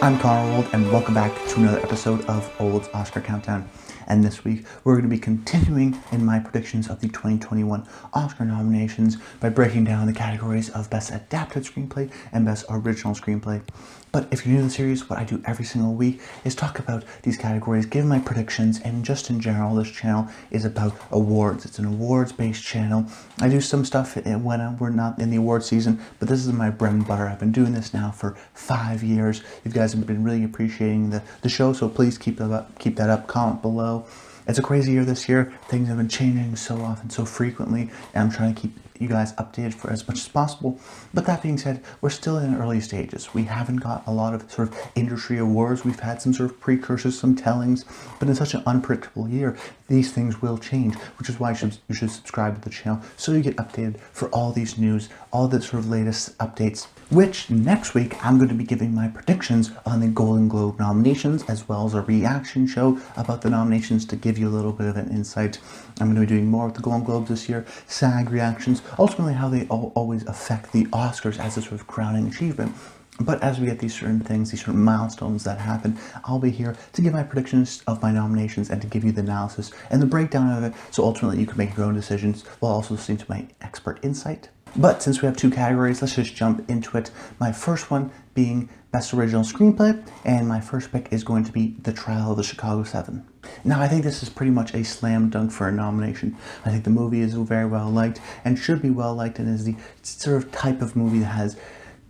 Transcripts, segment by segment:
I'm Connor Old, and welcome back to another episode of Old's Oscar Countdown. And this week, we're going to be continuing in my predictions of the 2021 Oscar nominations by breaking down the categories of Best Adapted Screenplay and Best Original Screenplay. But if you're new to the series, what I do every single week is talk about these categories, give my predictions, and just in general, this channel is about awards. It's an awards-based channel. I do some stuff when we're not in the award season, but this is my bread and butter. I've been doing this now for 5 years. You guys have been really appreciating the show, so please keep that up, comment below. It's a crazy year this year. Things have been changing so often, so frequently, and I'm trying to keep you guys updated for as much as possible. But that being said, we're still in early stages. We haven't got a lot of sort of industry awards. We've had some sort of precursors, some tellings, but in such an unpredictable year, these things will change, which is why you should subscribe to the channel so you get updated for all these news, all the sort of latest updates, which next week I'm going to be giving my predictions on the Golden Globe nominations, as well as a reaction show about the nominations to give you a little bit of an insight. I'm going to be doing more with the Golden Globes this year, SAG reactions, ultimately how they always affect the Oscars as a sort of crowning achievement. But as we get these certain things, these certain milestones that happen, I'll be here to give my predictions of my nominations and to give you the analysis and the breakdown of it, so ultimately you can make your own decisions while also listening to my expert insight. But since we have two categories, let's just jump into it. My first one being Best Original Screenplay, and my first pick is going to be The Trial of the Chicago 7. Now, I think this is pretty much a slam dunk for a nomination. I think the movie is very well liked and should be well liked, and is the sort of type of movie that has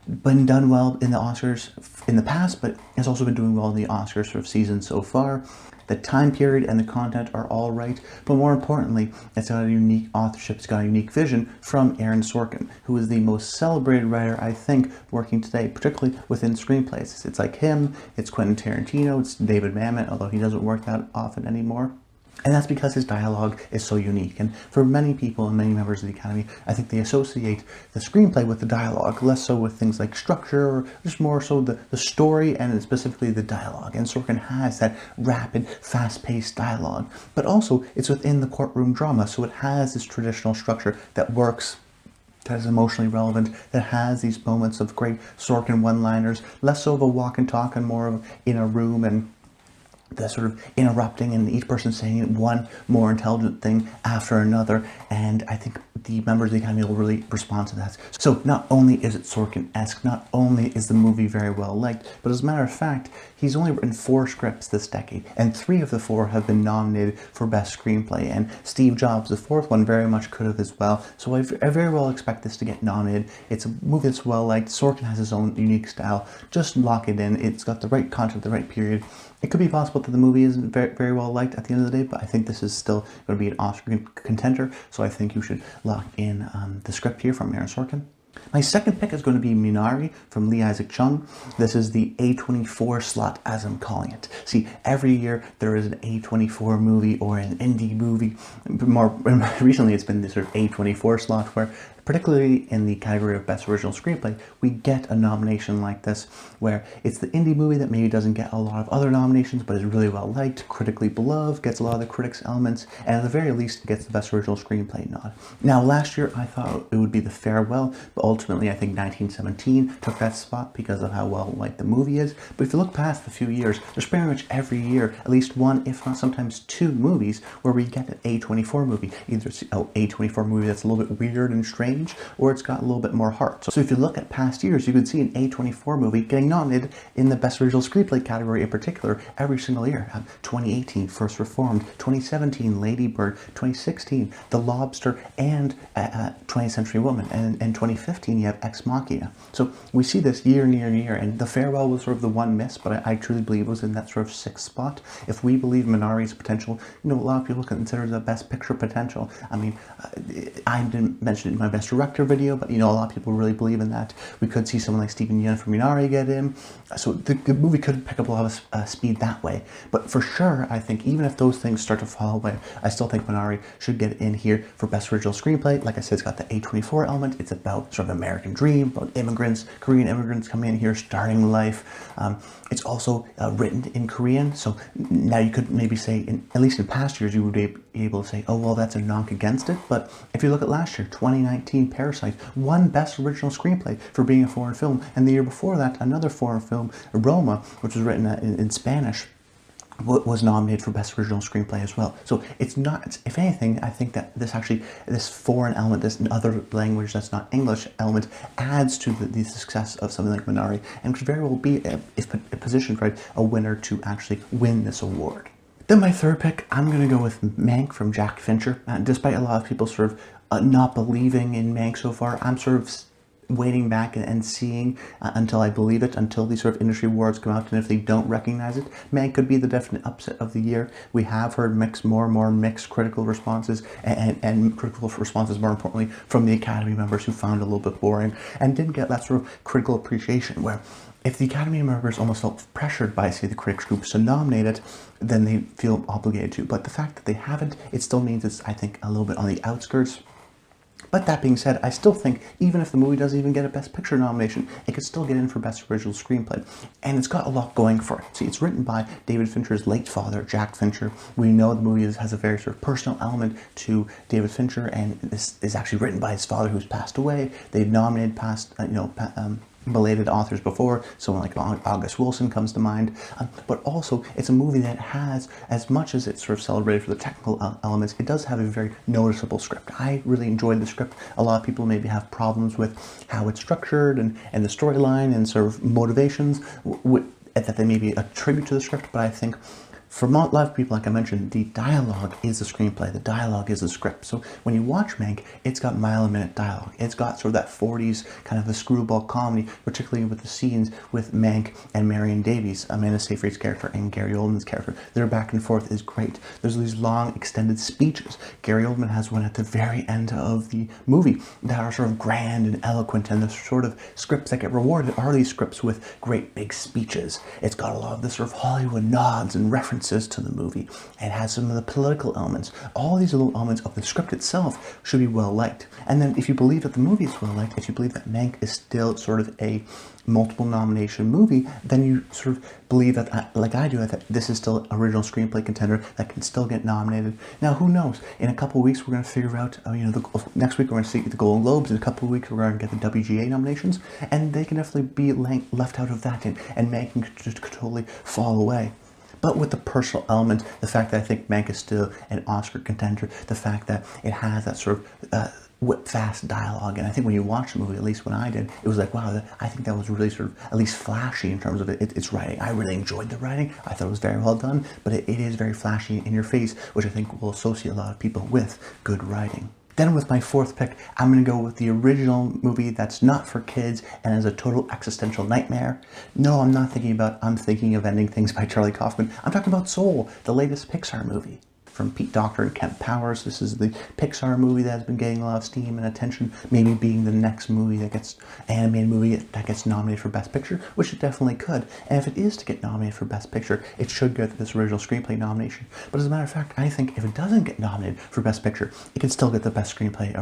been done well in the Oscars in the past, but has also been doing well in the Oscars sort of season so far. The time period and the content are all right, but more importantly, it's got a unique authorship, it's got a unique vision from Aaron Sorkin, who is the most celebrated writer, I think, working today, particularly within screenplays. It's like him, it's Quentin Tarantino, it's David Mamet, although he doesn't work that often anymore. And that's because his dialogue is so unique. And for many people and many members of the Academy, I think they associate the screenplay with the dialogue, less so with things like structure, or just more so the story and specifically the dialogue. And Sorkin has that rapid, fast-paced dialogue. But also, it's within the courtroom drama, so it has this traditional structure that works, that is emotionally relevant, that has these moments of great Sorkin one-liners, less so of a walk and talk and more of in a room and the sort of interrupting and each person saying one more intelligent thing after another, and I think the members of the Academy will really respond to that. So not only is it Sorkin-esque, not only is the movie very well liked, but as a matter of fact, he's only written 4 scripts this decade, and 3 of the 4 have been nominated for Best Screenplay, and Steve Jobs, the 4th one, very much could have as well, so I very well expect this to get nominated. It's a movie that's well liked. Sorkin has his own unique style. Just lock it in. It's got the right content, the right period. It could be possible that the movie isn't very well liked at the end of the day, but I think this is still going to be an Oscar contender, so I think you should lock in the script here from Aaron Sorkin. My second pick is going to be Minari from Lee Isaac Chung. This is the A24 slot, as I'm calling it. See, every year there is an A24 movie or an indie movie. More recently, it's been this sort of A24 slot where, particularly in the category of Best Original Screenplay, we get a nomination like this, where it's the indie movie that maybe doesn't get a lot of other nominations, but is really well liked, critically beloved, gets a lot of the critics' elements, and at the very least gets the Best Original Screenplay nod. Now, last year I thought it would be The Farewell, but ultimately I think 1917 took that spot because of how well liked the movie is. But if you look past the few years, there's pretty much every year at least one, if not sometimes 2 movies where we get an A24 movie. Either it's an A24 movie that's a little bit weird and strange, or it's got a little bit more heart. So if you look at past years, you can see an A24 movie getting nominated in the Best Original Screenplay category in particular every single year. 2018, First Reformed, 2017, Lady Bird, 2016, The Lobster, and 20th Century Woman, and 2015 you have Ex Machina. So we see this year and year and year, and The Farewell was sort of the one miss, but I truly believe it was in that sort of 6th spot. If we believe Minari's potential, you know, a lot of people consider the Best Picture potential. I mean, I didn't mention it in my Best Director video, but you know, a lot of people really believe in that. We could see someone like Stephen Yeun from Minari get in, so the movie could pick up a lot of speed that way. But for sure, I think even if those things start to fall away, I still think Minari should get in here for Best Original Screenplay. Like I said, it's got the A24 element. It's about sort of American dream, about immigrants, Korean immigrants coming in here, starting life. It's also written in Korean, so now you could maybe say, at least in past years, you would be be able to say, oh, well, that's a knock against it. But if you look at last year, 2019, Parasite won Best Original Screenplay for being a foreign film. And the year before that, another foreign film, Roma, which was written in Spanish, was nominated for Best Original Screenplay as well. So it's not, if anything, I think that this foreign element, this other language that's not English element, adds to the success of something like Minari, and could very well be, if positioned right, a winner to actually win this award. Then my third pick, I'm going to go with Mank from Jack Fincher. Despite a lot of people sort of not believing in Mank so far, I'm sort of waiting back and seeing until I believe it, until these sort of industry awards come out, and if they don't recognize it, Mank could be the definite upset of the year. We have heard more and more mixed critical responses, and critical responses, more importantly, from the Academy members who found it a little bit boring and didn't get that sort of critical appreciation, where if the Academy members almost felt pressured by, say, the critics groups to nominate it, then they feel obligated to. But the fact that they haven't, it still means it's, I think, a little bit on the outskirts. But that being said, I still think, even if the movie doesn't even get a Best Picture nomination, it could still get in for Best Original Screenplay. And it's got a lot going for it. See, it's written by David Fincher's late father, Jack Fincher. We know the movie has a very sort of personal element to David Fincher, and this is actually written by his father who's passed away. They've nominated belated authors before, someone like August Wilson comes to mind, but also it's a movie that has, as much as it's sort of celebrated for the technical elements, it does have a very noticeable script. I really enjoyed the script. A lot of people maybe have problems with how it's structured and the storyline and sort of motivations that they maybe attribute to the script, but I think for a lot of people, like I mentioned, the dialogue is the screenplay. The dialogue is the script. So when you watch Mank, it's got mile-a-minute dialogue. It's got sort of that 40s kind of a screwball comedy, particularly with the scenes with Mank and Marion Davies, Amanda Seyfried's character, and Gary Oldman's character. Their back and forth is great. There's these long, extended speeches. Gary Oldman has one at the very end of the movie that are sort of grand and eloquent, and the sort of scripts that get rewarded are these scripts with great big speeches. It's got a lot of this sort of Hollywood nods and references to the movie. It has some of the political elements. All these little elements of the script itself should be well liked. And then if you believe that the movie is well liked, if you believe that Mank is still sort of a multiple nomination movie, then you sort of believe that, like I do, that this is still an original screenplay contender that can still get nominated. Now, who knows? In a couple of weeks, we're going to figure out, next week we're going to see the Golden Globes. In a couple of weeks, we're going to get the WGA nominations, and they can definitely be left out of that, and Mank can just totally fall away. But with the personal element, the fact that I think Mank is still an Oscar contender, the fact that it has that sort of whip-fast dialogue, and I think when you watch the movie, at least when I did, it was like, wow, I think that was really sort of at least flashy in terms of its writing. I really enjoyed the writing. I thought it was very well done, but it is very flashy in your face, which I think will associate a lot of people with good writing. Then with my fourth pick, I'm going to go with the original movie that's not for kids and is a total existential nightmare. No, I'm thinking of Ending Things by Charlie Kaufman. I'm talking about Soul, the latest Pixar movie. From Pete Docter and Kent Powers. This is the Pixar movie that has been getting a lot of steam and attention, maybe being the next animated movie that gets nominated for Best Picture, which it definitely could. And if it is to get nominated for Best Picture, it should get this original screenplay nomination. But as a matter of fact, I think if it doesn't get nominated for Best Picture, it can still get the Best Screenplay,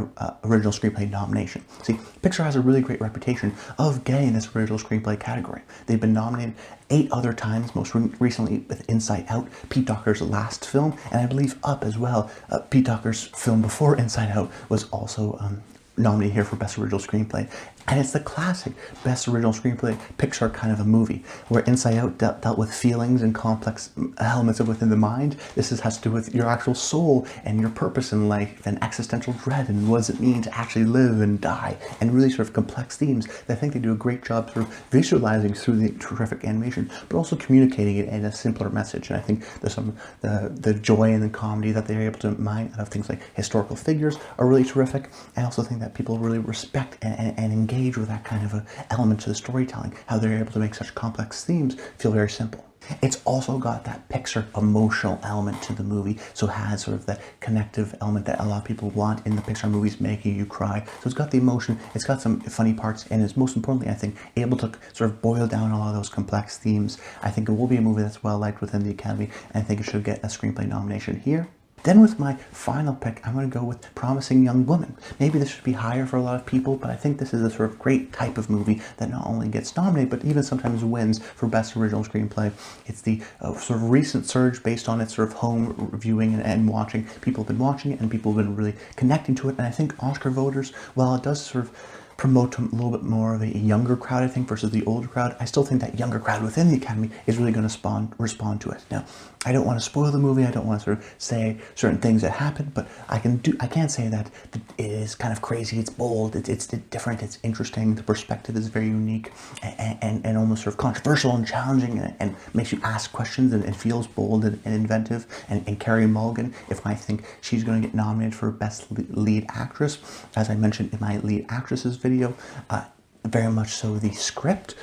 original screenplay nomination. See, Pixar has a really great reputation of getting this original screenplay category. They've been nominated 8 other times, most recently with Inside Out, Pete Docter's last film, and I believe Up as well. Pete Docter's film before Inside Out was also nominated here for Best Original Screenplay. And it's the classic Best Original Screenplay Pixar kind of a movie, where Inside Out dealt with feelings and complex elements of within the mind. This has to do with your actual soul and your purpose in life and existential dread and what does it mean to actually live and die, and really sort of complex themes that I think they do a great job sort of visualizing through the terrific animation, but also communicating it in a simpler message. And I think there's the joy and the comedy that they're able to mine out of things like historical figures are really terrific. I also think that people really respect and engage with that kind of an element to the storytelling, how they're able to make such complex themes feel very simple. It's also got that Pixar emotional element to the movie, so it has sort of that connective element that a lot of people want in the Pixar movies, making you cry. So it's got the emotion, it's got some funny parts, and it's most importantly, I think, able to sort of boil down a lot of those complex themes. I think it will be a movie that's well liked within the Academy, and I think it should get a screenplay nomination here. Then with my final pick, I'm going to go with Promising Young Woman. Maybe this should be higher for a lot of people, but I think this is a sort of great type of movie that not only gets nominated, but even sometimes wins for Best Original Screenplay. It's the sort of recent surge based on its sort of home reviewing and watching. People have been watching it and people have been really connecting to it. And I think Oscar voters, while it does sort of promote a little bit more of a younger crowd, I think, versus the older crowd, I still think that younger crowd within the Academy is really going to respond to it. Now, I don't want to spoil the movie. I don't want to sort of say certain things that happen, but I can say that it is kind of crazy. It's bold. It's different. It's interesting. The perspective is very unique and almost sort of controversial and challenging, and makes you ask questions, and feels bold and inventive. And Carey Mulligan, if I think she's going to get nominated for Best Lead Actress, as I mentioned in my Lead Actresses video, very much so the script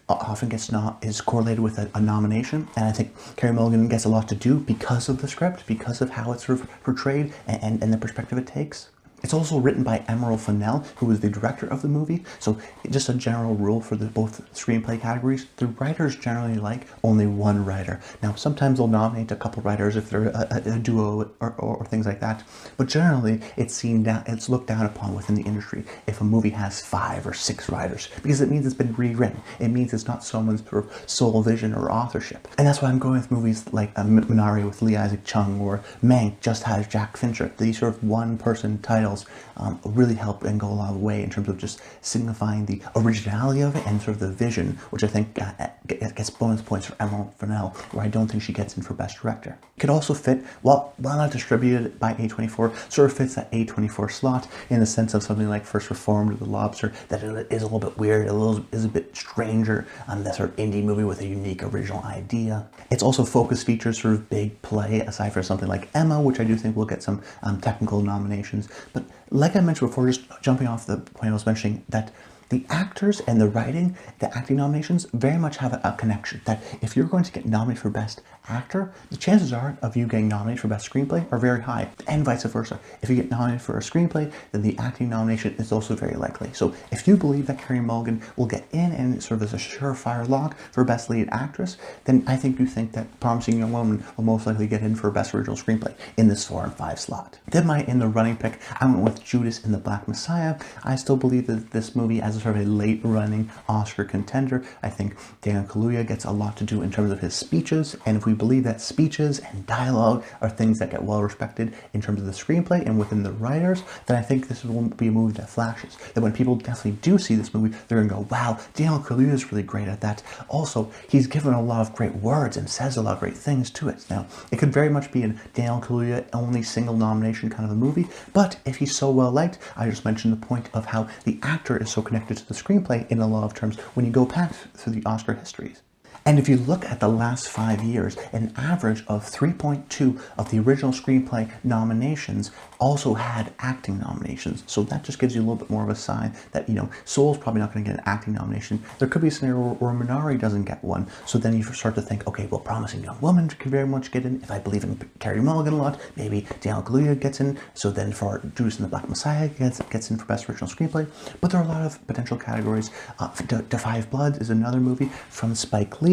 often is correlated with a nomination, and I think Carey Mulligan gets a lot to do because of the script, because of how it's sort of portrayed and the perspective it takes. It's also written by Emerald Fennell, who was the director of the movie. So just a general rule for both screenplay categories, the writers generally like only one writer. Now, sometimes they'll nominate a couple writers if they're a duo or things like that. But generally, it's looked down upon within the industry if a movie has 5 or 6 writers, because it means it's been rewritten. It means it's not someone's sort of sole vision or authorship. And that's why I'm going with movies like Minari with Lee Isaac Chung, or Mank just has Jack Fincher. These sort of one-person titles really help and go a long way in terms of just signifying the originality of it and sort of the vision, which I think gets bonus points for Emerald Fennell, where I don't think she gets in for Best Director. It could also fit, while not distributed by A24, sort of fits that A24 slot in the sense of something like First Reformed or The Lobster, that it is a little bit weird, is a bit stranger, that sort of indie movie with a unique original idea. It's also focus features, sort of big play, aside from something like Emma, which I do think will get some technical nominations. But like I mentioned before, just jumping off the point I was mentioning, that the actors and the writing, the acting nominations very much have a connection. That if you're going to get nominated for Best Actor, the chances are of you getting nominated for Best Screenplay are very high, and vice versa. If you get nominated for a screenplay, then the acting nomination is also very likely. So if you believe that Carey Mulligan will get in and serve as a surefire lock for Best Lead Actress, then I think you think that Promising Young Woman will most likely get in for Best Original Screenplay in this 4 and 5 slot. Then my in the running pick, I went with Judas and the Black Messiah. I still believe that this movie, as a sort of a late-running Oscar contender, I think Daniel Kaluuya gets a lot to do in terms of his speeches, and if we believe that speeches and dialogue are things that get well respected in terms of the screenplay and within the writers, then I think this will be a movie that flashes. That when people definitely do see this movie, they're going to go, wow, Daniel Kaluuya is really great at that. Also, he's given a lot of great words and says a lot of great things to it. Now, it could very much be a Daniel Kaluuya only single nomination kind of a movie, but if he's so well liked, I just mentioned the point of how the actor is so connected to the screenplay in a lot of terms when you go back through the Oscar histories. And if you look at the last 5 years, an average of 3.2 of the original screenplay nominations also had acting nominations. So that just gives you a little bit more of a sign that, Soul's probably not going to get an acting nomination. There could be a scenario where Minari doesn't get one. So then you start to think, okay, well, Promising Young Woman could very much get in. If I believe in Carey Mulligan a lot, maybe Daniel Kaluuya gets in. So then for Judas and the Black Messiah gets in for Best Original Screenplay. But there are a lot of potential categories. Da 5 Bloods is another movie from Spike Lee.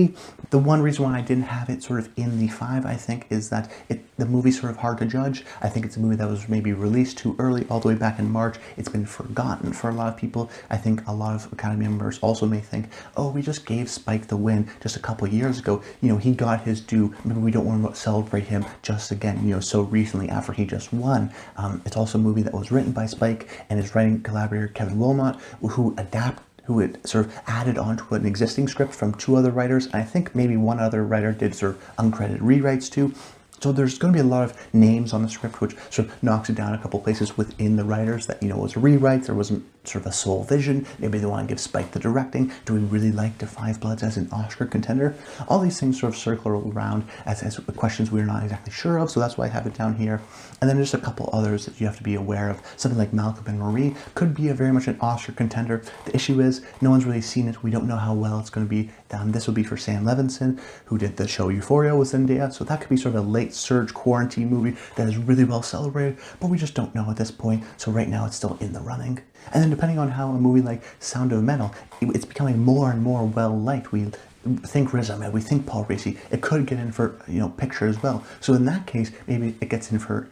The one reason why I didn't have it sort of in the 5, I think, is that the movie's sort of hard to judge. I think it's a movie that was maybe released too early, all the way back in March. It's been forgotten for a lot of people. I think a lot of Academy members also may think, oh, we just gave Spike the win just a couple years ago. He got his due. Maybe we don't want to celebrate him just again, so recently after he just won. It's also a movie that was written by Spike and his writing collaborator, Kevin Wilmot, who had sort of added onto an existing script from 2 other writers, and I think maybe 1 other writer did sort of uncredited rewrites too. So there's going to be a lot of names on the script, which sort of knocks it down a couple places within the writers that, it was a rewrite, there wasn't sort of a sole vision. Maybe they want to give Spike the directing. Do we really like Da 5 Bloods as an Oscar contender? All these things sort of circle around as questions we're not exactly sure of, so that's why I have it down here. And then there's a couple others that you have to be aware of. Something like Malcolm and Marie could be very much an Oscar contender. The issue is, no one's really seen it. We don't know how well it's going to be. This will be for Sam Levinson, who did the show Euphoria with Zendaya, so that could be sort of a late surge quarantine movie that is really well celebrated, but we just don't know at this point, so right now it's still in the running. And then depending on how a movie like Sound of Metal, it's becoming more and more well-liked. think Riz Ahmed, we think Paul Raci, it could get in for, picture as well. So in that case, maybe it gets in for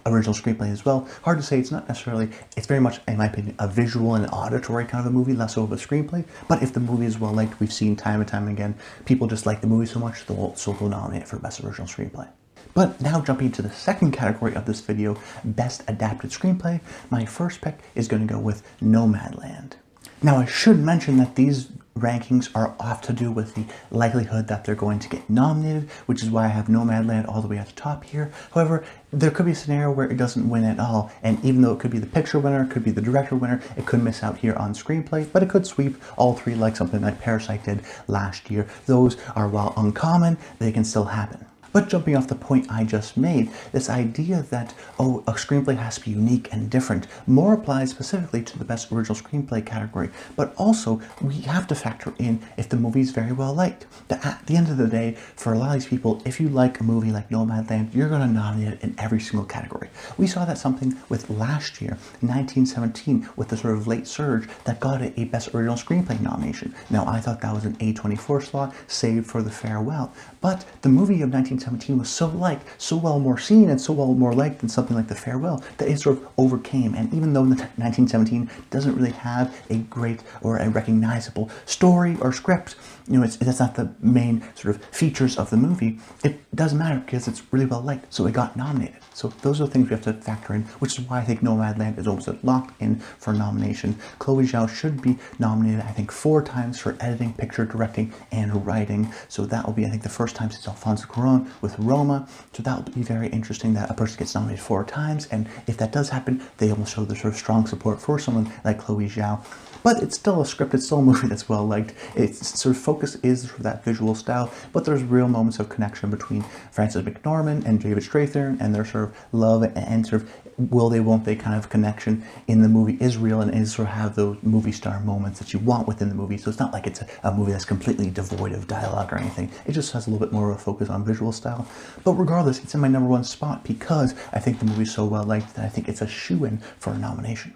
original screenplay as well. Hard to say. It's not necessarily, it's very much, in my opinion, a visual and auditory kind of a movie, less so of a screenplay. But if the movie is well liked, we've seen time and time again, people just like the movie so much, they'll also go nominate it for Best Original Screenplay. But now jumping to the second category of this video, Best Adapted Screenplay, my first pick is going to go with Nomadland. Now I should mention that these rankings are off to do with the likelihood that they're going to get nominated, which is why I have Nomadland all the way at the top here. However, there could be a scenario where it doesn't win at all, and even though it could be the picture winner, it could be the director winner, it could miss out here on screenplay, but it could sweep all three like something like Parasite did last year. Those are, while uncommon, they can still happen. But jumping off the point I just made, this idea that, a screenplay has to be unique and different more applies specifically to the Best Original Screenplay category, but also we have to factor in if the movie is very well liked. At the end of the day, for a lot of these people, if you like a movie like Nomadland, you're going to nominate it in every single category. We saw that something with last year, 1917, with the sort of late surge that got it a Best Original Screenplay nomination. Now, I thought that was an A24 slot saved for The Farewell, but the movie of 1917 was so liked, so well more seen, and so well more liked than something like The Farewell that it sort of overcame. And even though 1917 doesn't really have a great or a recognizable story or script, that's not the main sort of features of the movie, it doesn't matter because it's really well liked, so it got nominated. So those are the things we have to factor in, which is why I think Nomadland is almost locked in for nomination. Chloe Zhao should be nominated, I think, 4 times for editing, picture directing, and writing. So that will be, I think, the first time since Alfonso Cuarón with Roma. So that will be very interesting that a person gets nominated 4 times. And if that does happen, they almost show the sort of strong support for someone like Chloe Zhao. But it's still a script, it's still a movie that's well liked. Its sort of focus is sort of that visual style, but there's real moments of connection between Frances McDormand and David Strathairn, and their sort of love and sort of will they, won't they kind of connection in the movie is real and is sort of have those movie star moments that you want within the movie. So it's not like it's a movie that's completely devoid of dialogue or anything. It just has a little bit more of a focus on visual style. But regardless, it's in my #1 spot because I think the movie's so well liked that I think it's a shoo-in for a nomination.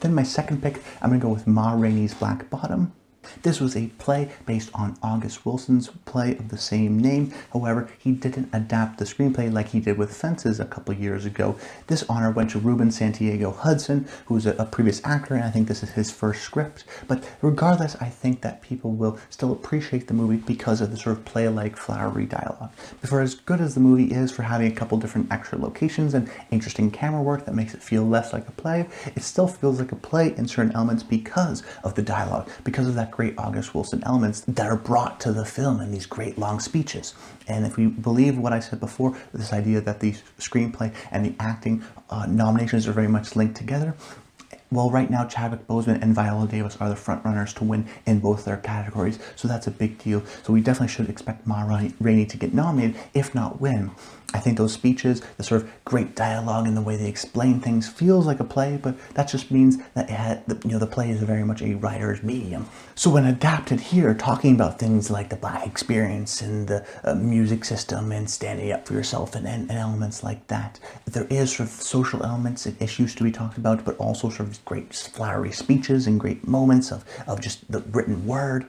Then my second pick, I'm going to go with Ma Rainey's Black Bottom. This was a play based on August Wilson's play of the same name. However, he didn't adapt the screenplay like he did with Fences a couple years ago. This honor went to Ruben Santiago Hudson, who's a previous actor, and I think this is his first script. But regardless, I think that people will still appreciate the movie because of the sort of play-like flowery dialogue. But for as good as the movie is for having a couple different extra locations and interesting camera work that makes it feel less like a play, it still feels like a play in certain elements because of the dialogue, because of that great August Wilson elements that are brought to the film in these great long speeches. And if we believe what I said before, this idea that the screenplay and the acting nominations are very much linked together, well, right now Chadwick Boseman and Viola Davis are the front runners to win in both their categories, so that's a big deal. So we definitely should expect Ma Rainey to get nominated, if not win. I think those speeches, the sort of great dialogue and the way they explain things feels like a play, but that just means that it had, the play is very much a writer's medium. So when adapted here, talking about things like the Black experience and the music system and standing up for yourself and elements like that, there is sort of social elements and issues to be talked about, but also sort of great flowery speeches and great moments of just the written word.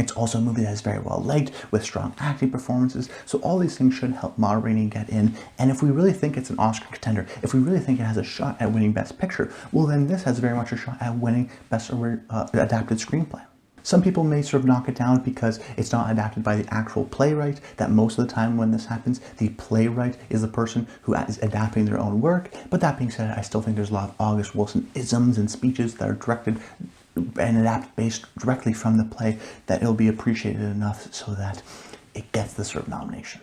It's also a movie that is very well liked with strong acting performances, so all these things should help Ma Rainey get in. And if we really think it's an Oscar contender, if we really think it has a shot at winning Best Picture, well then this has very much a shot at winning Best Adapted Screenplay. Some people may sort of knock it down because it's not adapted by the actual playwright, that most of the time when this happens, the playwright is the person who is adapting their own work. But that being said, I still think there's a lot of August Wilson isms and speeches that are directed and adapted based directly from the play that it'll be appreciated enough so that it gets the sort of nomination.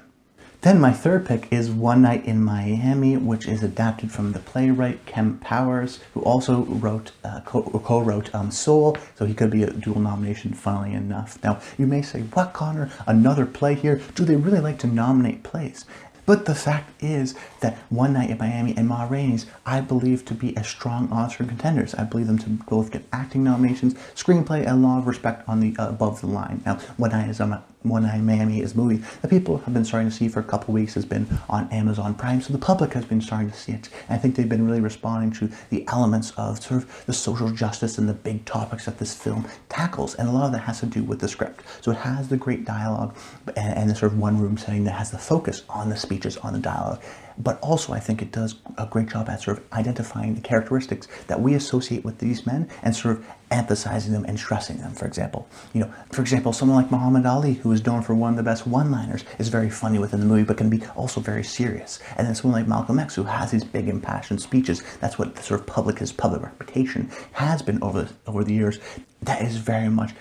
Then my third pick is One Night in Miami, which is adapted from the playwright Kemp Powers, who also wrote, co-wrote Soul, so he could be a dual nomination, funnily enough. Now, you may say, what, Connor, another play here? Do they really like to nominate plays? But the fact is that One Night in Miami and Ma Rainey's, I believe to be as strong Oscar contenders. I believe them to both get acting nominations, screenplay, and Law of Respect on the above the line. Now, One Night One Night in Miami is a movie that people have been starting to see for a couple weeks. Has been on Amazon Prime, so the public has been starting to see it. And I think they've been really responding to the elements of sort of the social justice and the big topics that this film tackles, and a lot of that has to do with the script. So it has the great dialogue and the sort of one-room setting that has the focus on the speeches, on the dialogue. But also, I think it does a great job at sort of identifying the characteristics that we associate with these men and sort of emphasizing them and stressing them. For example, someone like Muhammad Ali, who is known for one of the best one-liners, is very funny within the movie, but can be also very serious. And then someone like Malcolm X, who has these big impassioned speeches. That's what the sort of his public reputation has been over the years. That is very much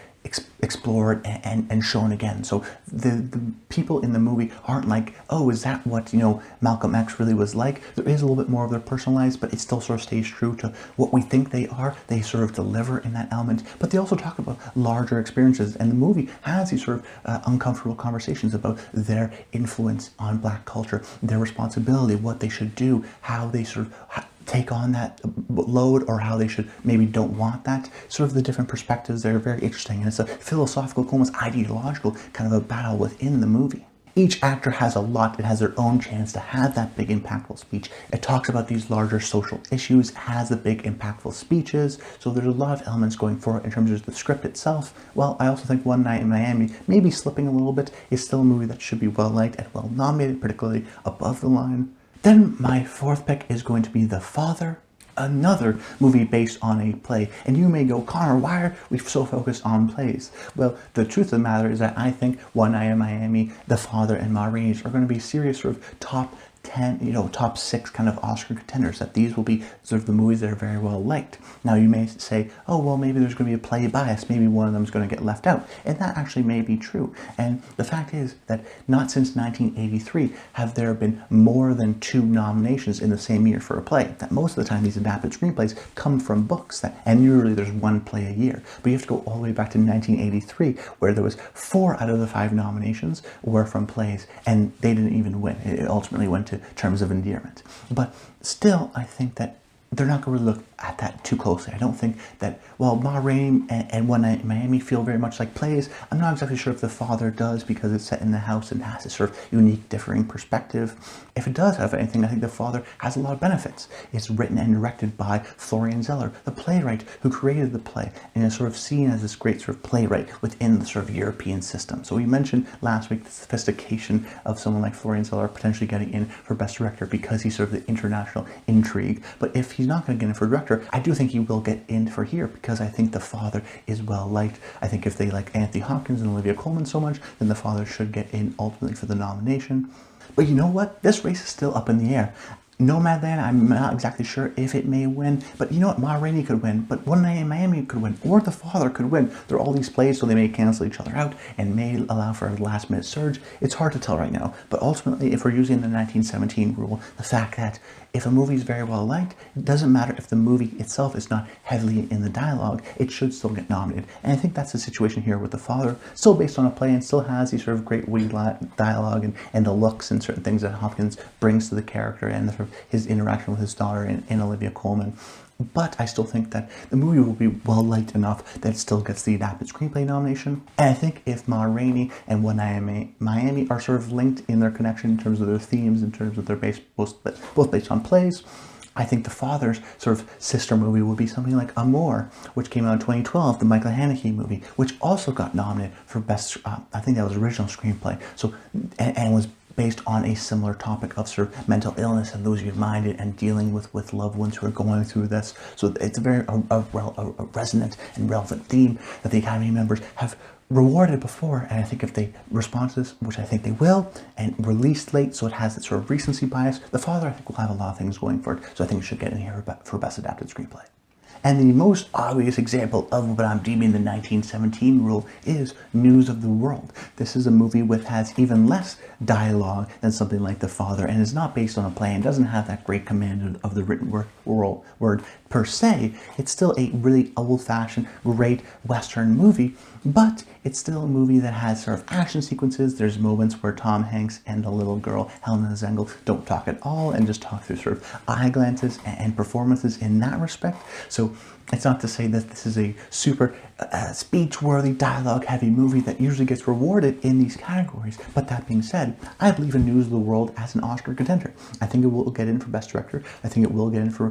explored and shown again. So the people in the movie aren't like, oh, is that what Malcolm X really was like? There is a little bit more of their personal lives, but it still sort of stays true to what we think they are. They sort of deliver in that element, but they also talk about larger experiences, and the movie has these sort of uncomfortable conversations about their influence on Black culture, their responsibility, what they should do, how they sort of take on that load, or how they should maybe don't want that. Sort of the different perspectives there are very interesting, and it's a philosophical, almost ideological kind of a battle within the movie. Each actor has a lot. It has their own chance to have that big impactful speech. It talks about these larger social issues, has the big impactful speeches. So there's a lot of elements going for it in terms of the script itself. Well, I also think One Night in Miami, maybe slipping a little bit, is still a movie that should be well liked and well nominated, particularly above the line. Then my fourth pick is going to be The Father, another movie based on a play. And you may go, Connor, why are we so focused on plays? Well, the truth of the matter is that I think One Night in Miami, The Father, and Ma Rainey are going to be serious sort of top 10, top 6 kind of Oscar contenders, that these will be sort of the movies that are very well liked. Now you may say, oh, well, maybe there's going to be a play bias, maybe one of them is going to get left out, and that actually may be true. And the fact is that not since 1983 have there been more than 2 nominations in the same year for a play. That most of the time these adapted screenplays come from books, and usually there's 1 play a year. But you have to go all the way back to 1983, where there was 4 out of the 5 nominations were from plays, and they didn't even win. It ultimately went to Terms of Endearment. But still, I think that they're not going to look at that too closely. I don't think that, well, Ma Rainey and One Night in Miami feel very much like plays. I'm not exactly sure if The Father does, because it's set in the house and has a sort of unique, differing perspective. If it does have anything, I think The Father has a lot of benefits. It's written and directed by Florian Zeller, the playwright who created the play, and is sort of seen as this great sort of playwright within the sort of European system. So we mentioned last week the sophistication of someone like Florian Zeller potentially getting in for Best Director because he's sort of the international intrigue. But if he's not going to get in for director, I do think he will get in for here, because I think The Father is well liked. I think if they like Anthony Hopkins and Olivia Colman so much, then The Father should get in ultimately for the nomination. But you know what? This race is still up in the air. Nomadland, I'm not exactly sure if it may win, but you know what? Ma Rainey could win, but One Night in Miami could win, or The Father could win. There are all these plays, so they may cancel each other out and may allow for a last-minute surge. It's hard to tell right now, but ultimately, if we're using the 1917 rule, the fact that if a movie is very well liked, it doesn't matter if the movie itself is not heavily in the dialogue, it should still get nominated. And I think that's the situation here with The Father, still based on a play and still has these sort of great witty dialogue and the looks and certain things that Hopkins brings to the character, and the sort of his interaction with his daughter and Olivia Colman. But I still think that the movie will be well liked enough that it still gets the adapted screenplay nomination. And I think if Ma Rainey and One Night in Miami are sort of linked in their connection in terms of their themes, in terms of their both based on plays, I think The Father's sort of sister movie would be something like Amour, which came out in 2012, the Michael Haneke movie, which also got nominated for best, I think that was original screenplay. So, and was based on a similar topic of sort of mental illness and losing your mind and dealing with loved ones who are going through this. So it's a very resonant and relevant theme that the Academy members have rewarded before, and I think if they respond to this, which I think they will, and released late, so it has that sort of recency bias, The Father, I think, will have a lot of things going for it, so I think it should get in here for Best Adapted Screenplay. And the most obvious example of what I'm deeming the 1917 rule is News of the World. This is a movie which has even less dialogue than something like The Father, and is not based on a play and doesn't have that great command of the written word per se. It's still a really old-fashioned, great Western movie, but it's still a movie that has sort of action sequences. There's moments where Tom Hanks and the little girl, Helena Zengel, don't talk at all and just talk through sort of eye glances and performances in that respect. So It's not to say that this is a super speech-worthy, dialogue-heavy movie that usually gets rewarded in these categories. But that being said, I believe in News of the World as an Oscar contender. I think it will get in for Best Director. I think it will get in for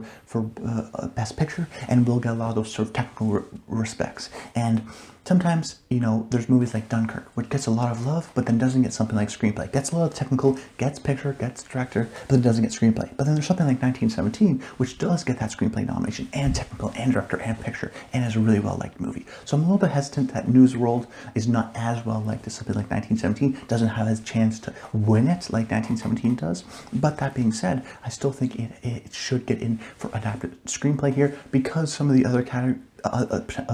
Best Picture, and will get a lot of those sort of technical respects. And sometimes, you know, there's movies like Dunkirk, which gets a lot of love, but then doesn't get something like Screenplay. Gets a lot of technical, gets picture, gets director, but then doesn't get Screenplay. But then there's something like 1917, which does get that Screenplay nomination, and technical, and director, and picture, and is a really well-liked movie. So I'm a little bit hesitant that News World is not as well-liked as something like 1917, doesn't have a chance to win it like 1917 does. But that being said, I still think it should get in for adapted screenplay here, because some of the other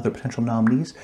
potential nominees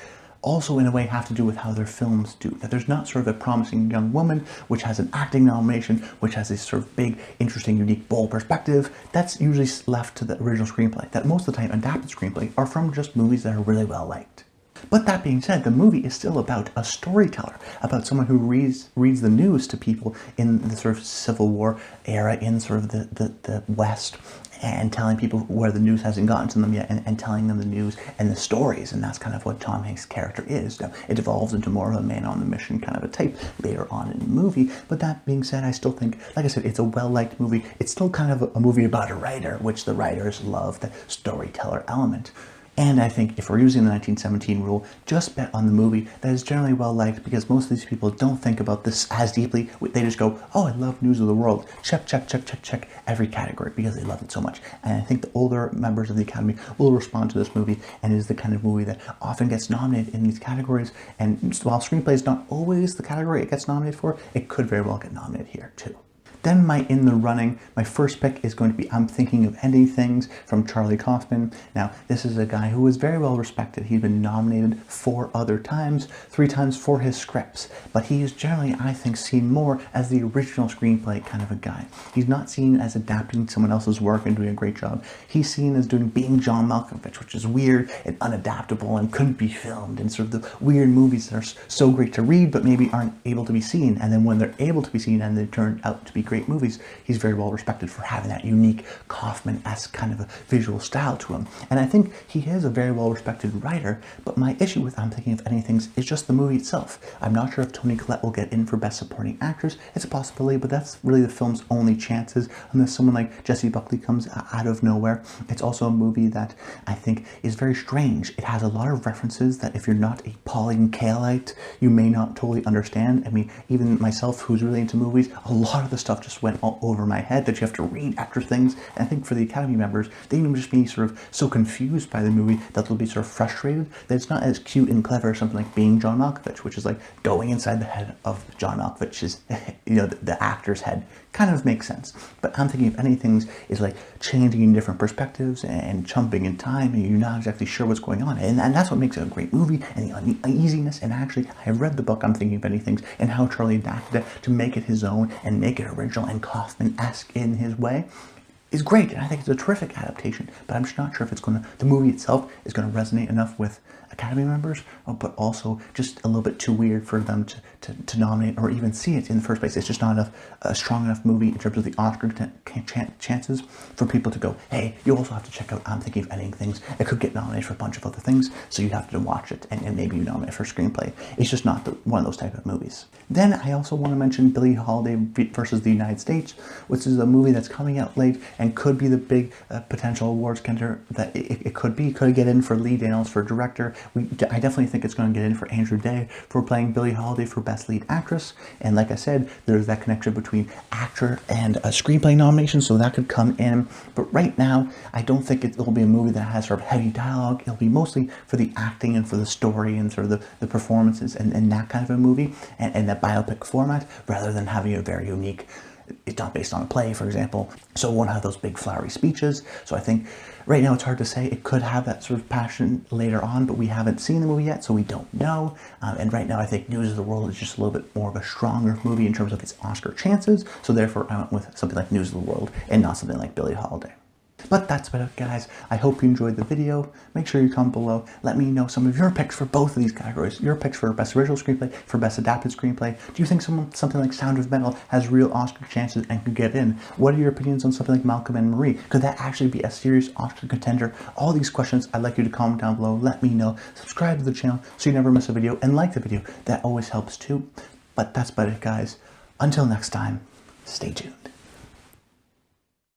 also in a way have to do with how their films do. That there's not sort of a promising young woman, which has an acting nomination, which has this sort of big, interesting, unique, bold perspective. That's usually left to the original screenplay. That most of the time adapted screenplay are from just movies that are really well liked. But that being said, the movie is still about a storyteller, about someone who reads the news to people in the sort of Civil War era in sort of the West, and telling people where the news hasn't gotten to them yet, and telling them the news and the stories. And that's kind of what Tom Hanks' character is. Now, it evolves into more of a man on the mission kind of a type later on in the movie. But that being said, I still think, like I said, it's a well-liked movie. It's still kind of a movie about a writer, which the writers love the storyteller element. And I think if we're using the 1917 rule, just bet on the movie that is generally well-liked, because most of these people don't think about this as deeply. They just go, oh, I love News of the World. Check, check, check, check, check every category, because they love it so much. And I think the older members of the Academy will respond to this movie, and it is the kind of movie that often gets nominated in these categories. And while screenplay is not always the category it gets nominated for, it could very well get nominated here too. Then my in the running, my first pick is going to be I'm Thinking of Ending Things from Charlie Kaufman. Now, this is a guy who is very well respected. He's been nominated 4 other times, 3 times for his scripts, but he is generally, I think, seen more as the original screenplay kind of a guy. He's not seen as adapting someone else's work and doing a great job. He's seen as doing Being John Malkovich, which is weird and unadaptable and couldn't be filmed, and sort of the weird movies that are so great to read but maybe aren't able to be seen. And then when they're able to be seen and they turn out to be great movies, he's very well respected for having that unique Kaufman-esque kind of a visual style to him. And I think he is a very well respected writer, but my issue with I'm Thinking of Ending Things is just the movie itself. I'm not sure if Toni Collette will get in for Best Supporting Actress. It's a possibility, but that's really the film's only chances, unless someone like Jessie Buckley comes out of nowhere. It's also a movie that I think is very strange. It has a lot of references that if you're not a Pauline Kaelite, you may not totally understand. I mean, even myself, who's really into movies, a lot of the stuff just went all over my head that you have to read after things. And I think for the Academy members, they can just be sort of so confused by the movie that they'll be sort of frustrated that it's not as cute and clever as something like Being John Malkovich, which is like going inside the head of John Malkovich's, you know, the actor's head. Kind of makes sense. But I'm Thinking of Ending Things is like changing in different perspectives and jumping in time, and you're not exactly sure what's going on. And that's what makes it a great movie, and the uneasiness. And actually, I read the book I'm Thinking of Ending Things, and how Charlie adapted it to make it his own and make it original and Kaufman-esque in his way is great, and I think it's a terrific adaptation. But I'm just not sure if the movie itself is going to resonate enough with Academy members, but also just a little bit too weird for them to nominate or even see it in the first place. It's just not a strong enough movie in terms of the Oscar chances for people to go, hey, you also have to check out I'm Thinking of Ending Things. It could get nominated for a bunch of other things, so you have to watch it, and maybe you nominate for screenplay. It's just not one of those type of movies. Then I also want to mention Billie Holiday versus the United States, which is a movie that's coming out late and could be the big potential awards contender that it could be. It could get in for Lee Daniels for director. I definitely think it's going to get in for Andrew Day for playing Billie Holiday for Best Lead Actress. And like I said, there's that connection between actor and a screenplay nomination, so that could come in. But right now, I don't think it will be a movie that has sort of heavy dialogue. It'll be mostly for the acting and for the story and sort of the performances and that kind of a movie and that biopic format, rather than having a very unique. It's not based on a play, for example, so it won't have those big flowery speeches. So I think right now it's hard to say. It could have that sort of passion later on, but we haven't seen the movie yet, so we don't know. And right now I think News of the World is just a little bit more of a stronger movie in terms of its Oscar chances, so therefore I went with something like News of the World and not something like Billie Holiday. But that's about it, guys. I hope you enjoyed the video. Make sure you comment below. Let me know some of your picks for both of these categories. Your picks for Best Original Screenplay, for Best Adapted Screenplay. Do you think something like Sound of Metal has real Oscar chances and could get in? What are your opinions on something like Malcolm and Marie? Could that actually be a serious Oscar contender? All these questions, I'd like you to comment down below. Let me know. Subscribe to the channel so you never miss a video, and like the video. That always helps too. But that's about it, guys. Until next time, stay tuned.